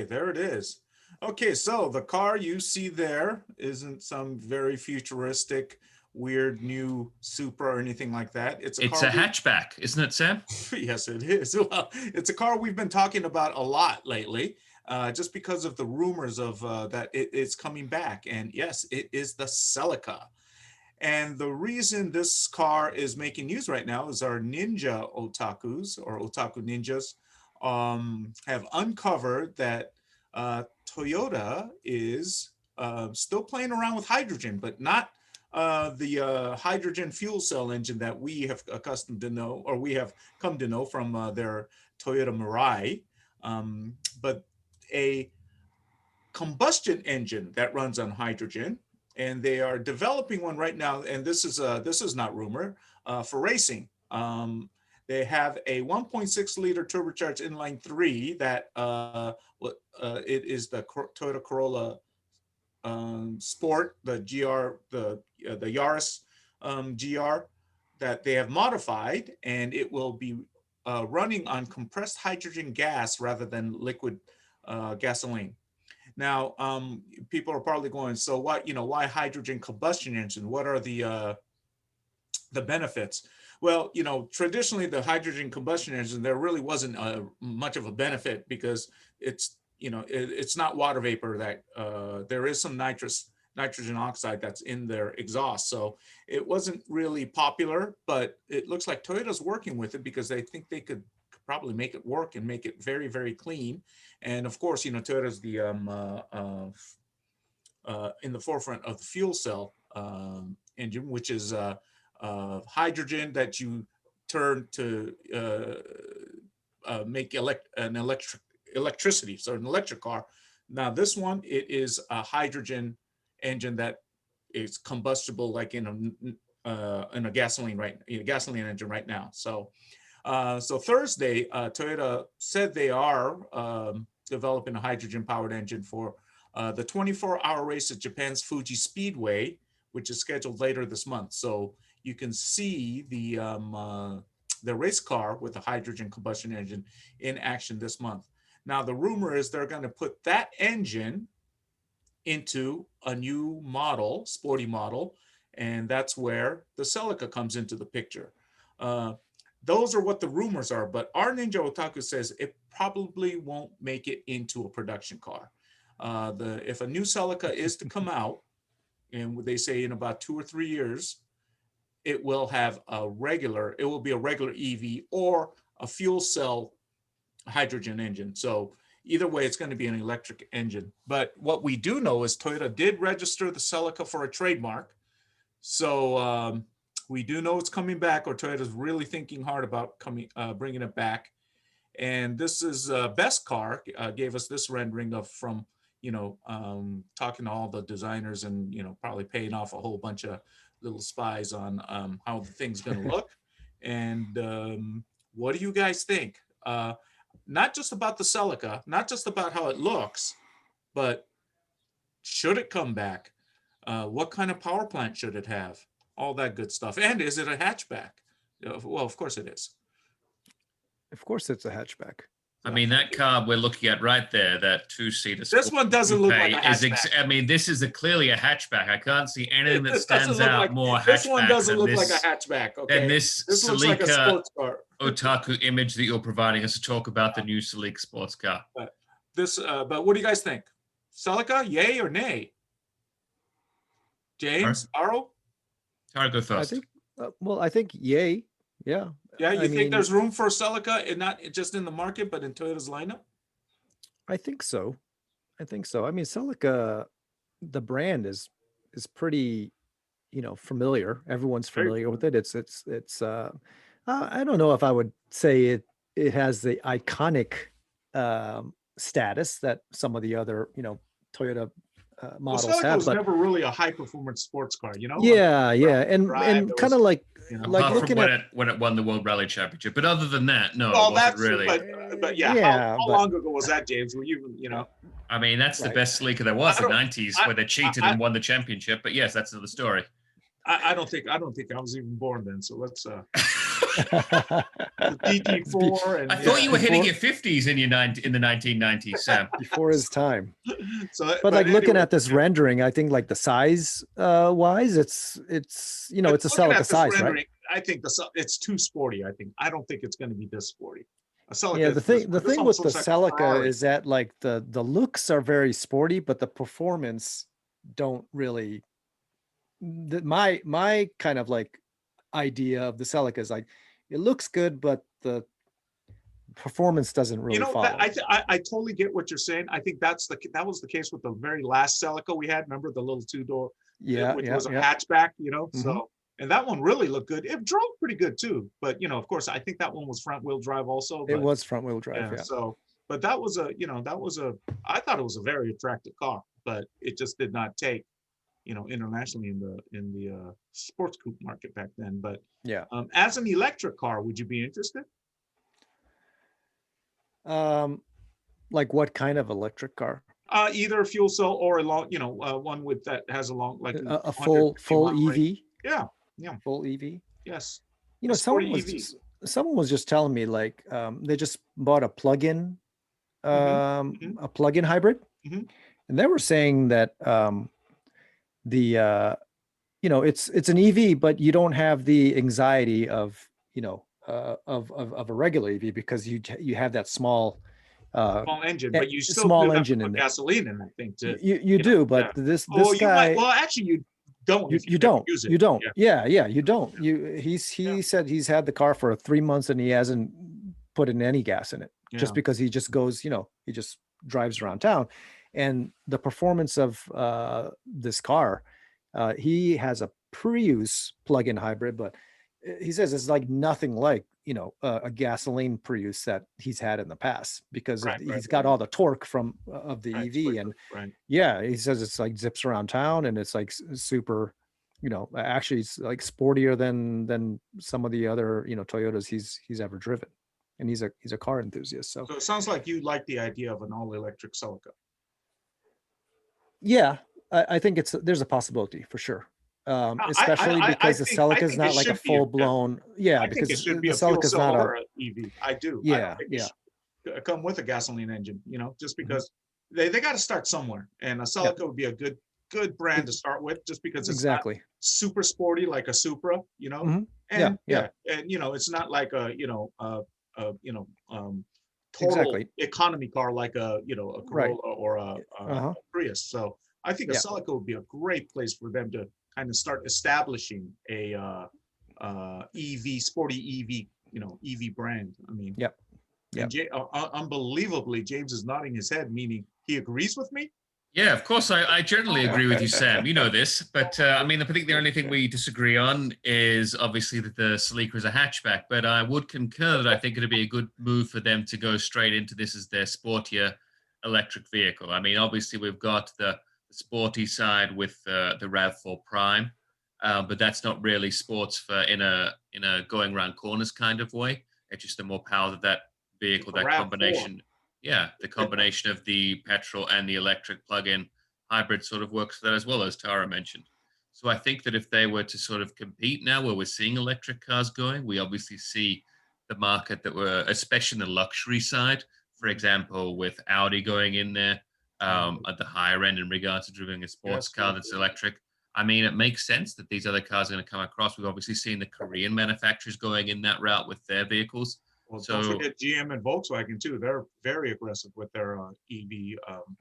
There it is. Okay, so the car you see there isn't some very futuristic, weird new Supra or anything like that. It's a It's car a we hatchback, isn't it, Sam? yes, it is. Well, it's a car we've been talking about a lot lately, just because of the rumors of that it's coming back. And yes, it is the Celica. And the reason this car is making news right now is our ninja otakus or otaku ninjas have uncovered that Toyota is still playing around with hydrogen, but not the hydrogen fuel cell engine that we have accustomed to know, or we have come to know from their Toyota Mirai, but a combustion engine that runs on hydrogen, and they are developing one right now. And this is not rumor for racing. They have a 1.6 liter turbocharged inline three that it is the Toyota Corolla Sport, the GR, the Yaris GR that they have modified, and it will be running on compressed hydrogen gas rather than liquid gasoline. Now, people are probably going, so what? Why hydrogen combustion engine? What are the benefits? Well, traditionally the hydrogen combustion engine, there really wasn't much of a benefit because it's not water vapor that there is some nitrogen oxide that's in their exhaust. So it wasn't really popular, but it looks like Toyota's working with it because they think they could probably make it work and make it very, very clean. And of course, Toyota's the in the forefront of the fuel cell engine, which is hydrogen that you turn to make electricity, so an electric car. Now this one, it is a hydrogen engine that is combustible like in a gasoline engine right now. So Thursday, Toyota said they are developing a hydrogen powered engine for the 24-hour race at Japan's Fuji Speedway, which is scheduled later this month. So you can see the race car with a hydrogen combustion engine in action this month. Now, the rumor is they're going to put that engine into a new model, sporty model, and that's where the Celica comes into the picture. Those are what the rumors are, but our Ninja Otaku says it probably won't make it into a production car. If a new Celica is to come out, and they say in about 2 or 3 years, it will be a regular EV or a fuel cell hydrogen engine. So either way, it's going to be an electric engine. But what we do know is Toyota did register the Celica for a trademark. So we do know it's coming back, or Toyota's really thinking hard about bringing it back. And this is Best Car gave us this rendering from talking to all the designers and probably paying off a whole bunch of little spies on how the thing's going to look. And what do you guys think? Not just about the Celica, not just about how it looks, but should it come back? What kind of power plant should it have? All that good stuff. And is it a hatchback? Well, of course it is. Of course it's a hatchback. I mean, that car we're looking at right there, that two-seater. This one doesn't look like a hatchback. This is clearly a hatchback. I can't see anything that stands out more hatchback. This one doesn't look like a hatchback. Okay. And this Celica looks like a sports car. Otaku image that you're providing us to talk about the new Celica sports car. But what do you guys think? Celica, yay or nay? James, Taro? Taro, go first. I think yay. Yeah. Yeah, you think there's room for Celica, and not just in the market, but in Toyota's lineup? I think so. I mean, Celica, the brand is pretty, familiar. Everyone's familiar with it. It's. I don't know if I would say it has the iconic status that some of the other, Toyota models have. But never really a high performance sports car, Yeah, and kind of like looking at when it won the World Rally Championship. But other than that, no, it wasn't really. But yeah, how long ago was that, James? Were you, I mean, that's the best Celica there was, the 90s, where they cheated and won the championship. But yes, that's another story. I don't think I was even born then. So let's. The GT4 and I thought you were hitting before- your 50s in the 1990s, Sam. before his time. so, But like looking anyway, at this rendering, I think like the size wise, it's it's a looking at Celica this size, rendering, right? I think it's too sporty. I don't think it's going to be this sporty. A Celica Yeah, is the this thing almost with the looks like a Celica Ferrari. is that like the looks are very sporty, but the performance don't really. My kind of like idea of the Celica is like it looks good, but the performance doesn't really That follow. I totally get what you're saying. I think that was the case with the very last Celica we had. Remember the little 2-door, Yeah, which yeah, was a yeah. hatchback, Mhm. So, and that one really looked good. It drove pretty good too. But of course, I think that one was front wheel drive also. It But, was front wheel drive. Yeah. So, but that was I thought it was a very attractive car, but it just did not take, internationally in the sports coupe market back then. But Yeah. as an electric car, would you be interested? Like what kind of electric car? Either fuel cell or a long, one with that has a long, like A 150 full mile range. EV? Yeah, yeah, Full EV? yes. You A know, sporty EV. someone was just telling me like they just bought a plug-in mhm. a plug-in hybrid. Mhm. And they were saying that the it's an EV, but you don't have the anxiety of of a regular EV because you have that small Small engine, but you still small do have to engine in put there. gasoline in that thing to. You do, but this Oh, you might. guy Well, actually, you don't. If you never don't use it. you don't Yeah. yeah you don't he Yeah. said he's had the car for 3 months and he hasn't put in any gas in it just Yeah. because he just goes he just drives around town. And the performance of this car, he has a Prius plug-in hybrid, but he says it's like nothing like a gasoline Prius that he's had in the past because Right, he's got all the torque from of the Right, EV. And right. yeah, he says it's like zips around town and it's like super, actually it's like sportier than some of the other, Toyotas he's ever driven. And he's a car enthusiast. So So it sounds like you like the idea of an all-electric Celica. yeah, I think there's a possibility for sure. Especially I because the think- I Celica is think not it like a should be a- full blown. Yeah, I think because it should the be a fuel Celica is cell not or a. an EV. I do. I Yeah, don't think it yeah. should come with a gasoline engine, just Mhm. because they got to start somewhere. And a Celica would be a good brand to start with, just because it's not Exactly. super sporty like a Supra, Mhm. and Yeah. and it's not like a total Exactly. economy car like a a Right. Corolla or a Uh-huh. Prius. So I think a Yeah. Celica would be a great place for them to kind of start establishing a sporty EV, EV brand. I mean, Yep. and unbelievably, James is nodding his head, meaning he agrees with me. Yeah, of course, I generally agree with you, Sam. You know this, but I mean, I think the only thing we disagree on is obviously that the Celica is a hatchback. But I would concur that I think it'd be a good move for them to go straight into this as their sportier electric vehicle. I mean, obviously we've got the sporty side with the Rav4 Prime, but that's not really sports for in a going around corners kind of way. It's just the more power that vehicle, The that RAV4. combination. Yeah, the combination of the petrol and the electric plug-in hybrid sort of works for that as well, as Tara mentioned. So I think that if they were to sort of compete now where we're seeing electric cars going, we obviously see the market that we're, especially in the luxury side, for example, with Audi going in there at the higher end in regards to driving a sports car that's electric. I mean, it makes sense that these other cars are going to come across. We've obviously seen the Korean manufacturers going in that route with their vehicles. Well, So- don't forget GM and Volkswagen too. They're very aggressive with their EV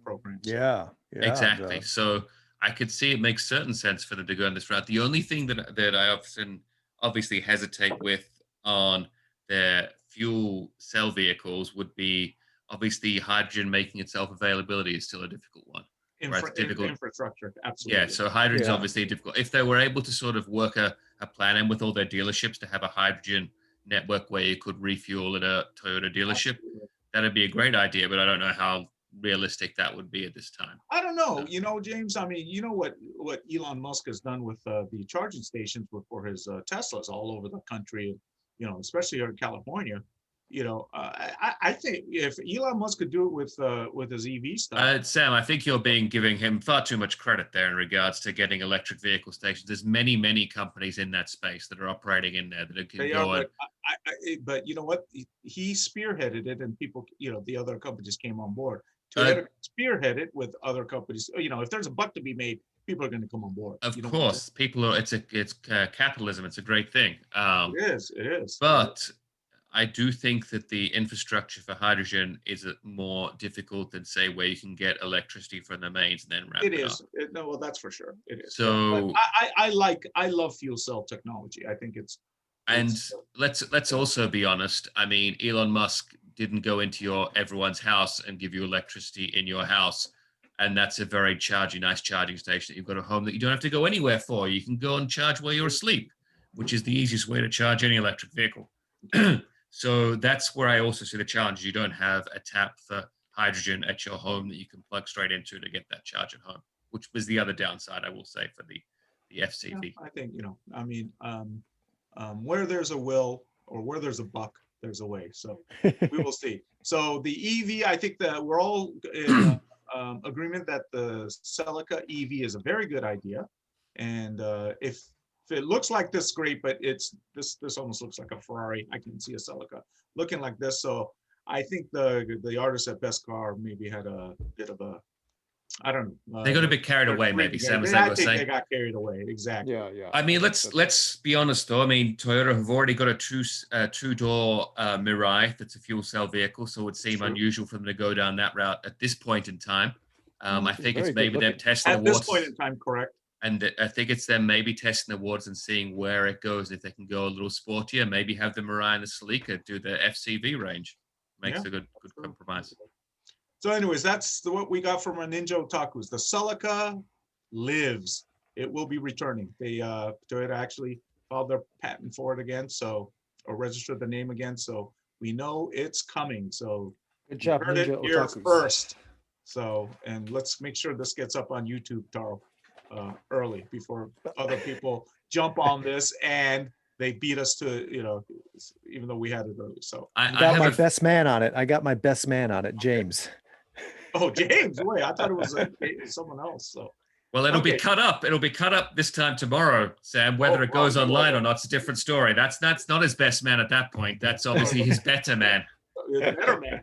programs. Yeah. Exactly. So I could see it makes certain sense for them to go on this route. The only thing that I often obviously hesitate with on their fuel cell vehicles would be obviously hydrogen making itself availability is still a difficult one. Infrastructure, absolutely. Yeah, so hydrogen is Yeah. obviously difficult. If they were able to sort of work a plan in with all their dealerships to have a hydrogen network where you could refuel at a Toyota dealership, Absolutely. that'd be a great idea, but I don't know how realistic that would be at this time. I don't know, James. I mean, what Elon Musk has done with the charging stations for his Teslas all over the country, especially here in California. I think if Elon Musk could do it with his EV stuff. Sam, I think you're giving him far too much credit there in regards to getting electric vehicle stations. There's many companies in that space that are operating in there that can They go are, on. but you know what? He spearheaded it, and people, the other companies came on board. Uh, Toyota spearhead it with other companies. If there's a buck to be made, people are going to come on board. Of You know what I'm course, people are. It's capitalism. It's a great thing. saying? It is. It is. But I do think that the infrastructure for hydrogen is more difficult than, say, where you can get electricity from the mains and then ramp It it is. up. No, well, that's for sure. It is. So, but I love fuel cell technology. I think and it's let's also be honest. I mean, Elon Musk didn't go into everyone's house and give you electricity in your house. And that's a very nice charging station that you've got at home that you don't have to go anywhere for. You can go and charge while you're asleep, which is the easiest way to charge any electric vehicle. So that's where I also see the challenge. You don't have a tap for hydrogen at your home that you can plug straight into to get that charge at home, which was the other downside, I will say, for the FCV. I think, I mean, where there's a will or where there's a buck, there's a way. So we will see. So the EV, I think that we're all in agreement that the Celica EV is a very good idea. And if it looks like this, great, but this almost looks like a Ferrari. I can see a Celica looking like this. So I think the artists at Best Car maybe had a bit of a, I don't know. They got a bit carried away, maybe, Sam, as I they were think saying. they got carried away. Exactly. Yeah. I mean, let's be honest though. I mean, Toyota have already got a two-door Mirai that's a fuel cell vehicle, so it would seem unusual for them to go down that route at this point in time. I think it's maybe them testing the waters. At this point in time, correct. And I think it's them maybe testing the waters and seeing where it goes. If they can go a little sportier, maybe have the Mirai and the Celica do the FCV range. Makes a good compromise. So anyways, that's what we got from our Ninja Otakus. The Celica lives. It will be returning. Toyota actually filed their patent for it again, or registered the name again. So we know it's coming. So Good job, heard it Ninja here Otakus. first. So, and let's make sure this gets up on YouTube, Taro, early before other people jump on this and they beat us to, even though we had it early. So I got my best man on it, James. Oh, James, wait, I thought it was someone else. So, well, it'll be cut up. It'll be cut up this time tomorrow, Sam. Whether it goes online or not, it's a different story. That's not his best man at that point. That's obviously his better man. The better man.